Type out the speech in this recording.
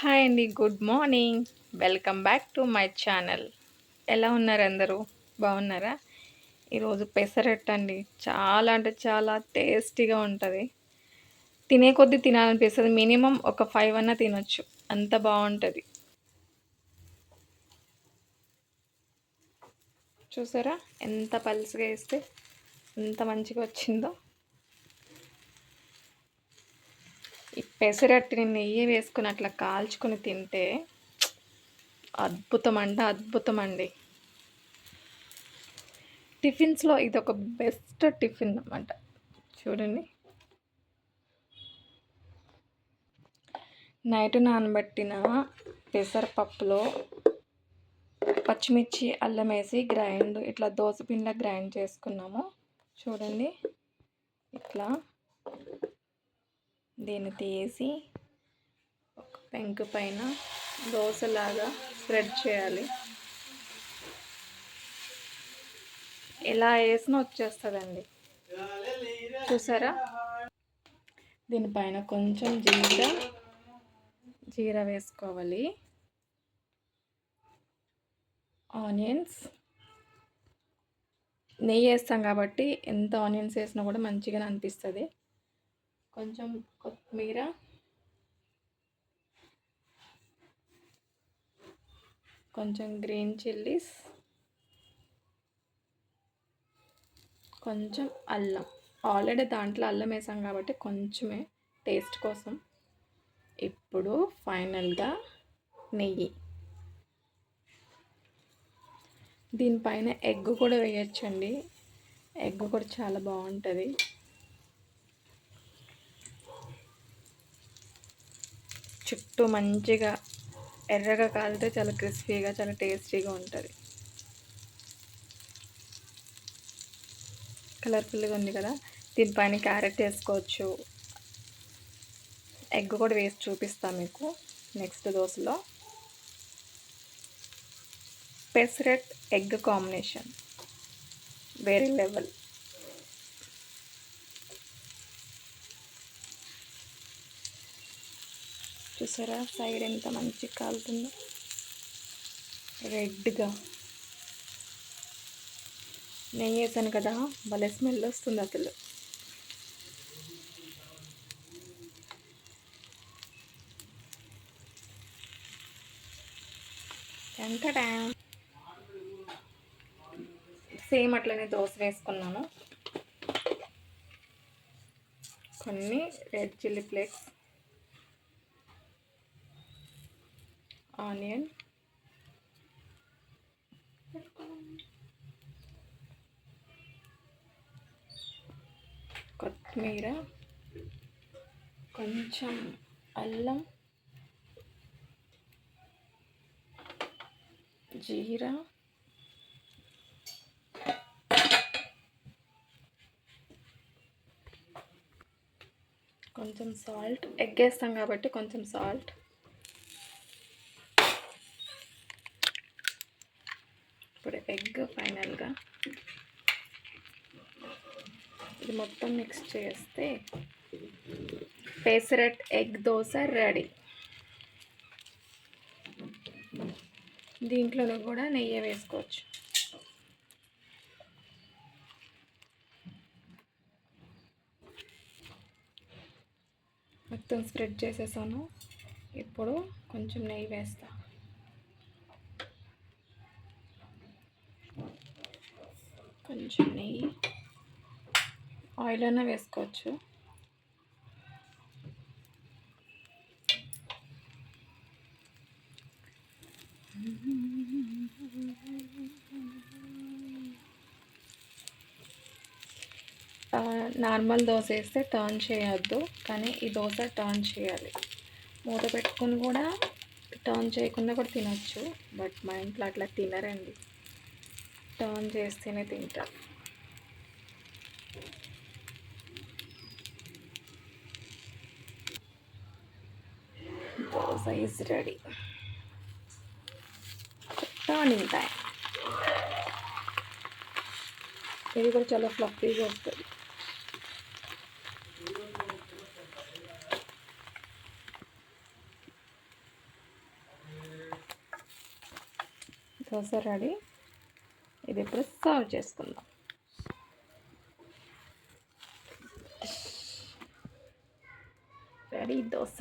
Hi అండి. Good morning. Welcome back to my channel. ఎలా ఉన్నారు అందరూ? బాగున్నారా? ఈరోజు పెసరట్టు అండి. చాలా అంటే చాలా టేస్టీగా ఉంటది. తినే కొద్దీ తినాలనిపిస్తది. మినిమమ్ ఒక 5 అన్నా తినొచ్చు. అంత బావుంటది. చూసారా? ఎంత పలుచగా ఏస్తే ఎంత మంచిగా వచ్చిందో. ఈ పెసరట్టుని నెయ్యి వేసుకొని అట్లా కాల్చుకొని తింటే అద్భుతం అంటే అద్భుతం అండి. టిఫిన్స్‌లో ఇదొక బెస్ట్ టిఫిన్ అన్నమాట. చూడండి. నైట్ నానబెట్టిన పెసరపప్పులో పచ్చిమిర్చి, అల్లం వేసి ఇట్లా దోస పిండిలా గ్రైండ్ చేసుకున్నాము. చూడండి. ఇట్లా దీన్ని తీసి ఒక పెంకు పైన దోసలాగా స్ప్రెడ్ చేయాలి. ఎలా వేసినా వచ్చేస్తుందండి. చూసారా? దీనిపైన కొంచెం జీరా వేసుకోవాలి. ఆనియన్స్, నెయ్యి వేస్తాం కాబట్టి ఎంత ఆనియన్స్ వేసినా కూడా మంచిగానే అనిపిస్తుంది. కొంచెం కొత్తిమీర, కొంచెం గ్రీన్ చిల్లీస్, కొంచెం అల్లం. ఆల్రెడీ దాంట్లో అల్లం వేసాం కాబట్టి కొంచెమే టేస్ట్ కోసం. ఇప్పుడు ఫైనల్గా నెయ్యి. దీనిపైన ఎగ్ కూడా వేయచ్చండి. ఎగ్ కూడా చాలా బాగుంటుంది. చుట్టూ మంచిగా ఎర్రగా కాలితే చాలా క్రిస్పీగా చాలా టేస్టీగా ఉంటుంది. కలర్ఫుల్గా ఉంది కదా. దీనిపైన క్యారెట్ వేసుకోవచ్చు. ఎగ్ కూడా వేసి చూపిస్తాను మీకు నెక్స్ట్ దోశలో. పెసరట్ ఎగ్ కాంబినేషన్ వేరే లెవెల్. చూసారా సైడ్ ఎంత మంచిగా కాలుతుందో, రెడ్గా. నెయ్యి వేసాను కదా, భలే స్మెల్ వస్తుంది అసలు. ఎంత టైం. సేమ్ అట్లనే దోశ వేసుకున్నాను. కొన్ని రెడ్ చిల్లీ ఫ్లేక్స్, ఆనియన్, కొత్తిమీర, కొంచెం అల్లం, జీరా, కొంచెం సాల్ట్. ఎగ్ వేస్తాం కాబట్టి కొంచెం సాల్ట్. ఇప్పుడు ఎగ్ ఫైనల్గా ఇది మొత్తం మిక్స్ చేస్తే పెసరట్ ఎగ్ దోశ రెడీ. దీంట్లోనూ కూడా నెయ్యి వేసుకోవచ్చు. మొత్తం స్ప్రెడ్ చేసేసాను. ఇప్పుడు కొంచెం నెయ్యి వేస్తా. కొంచెం నెయ్యి, ఆయిల్ అయినా వేసుకోవచ్చు. నార్మల్ దోశ వేస్తే టర్న్ చేయొద్దు, కానీ ఈ దోశ టర్న్ చేయాలి. మూత పెట్టుకుని కూడా టర్న్ చేయకుండా కూడా తినచ్చు. బట్ మా ఇంట్లో అట్లా తినరండి, టర్న్ చేస్తేనే తింటారు. Dosa is ready. Turning time. ఇది కూడా చాలా ఫ్లఫీగా వస్తుంది. దోశ రెడీ. ఇది ఇప్పుడు సర్వ్ చేసుకుందాం. రెడీ దోశ.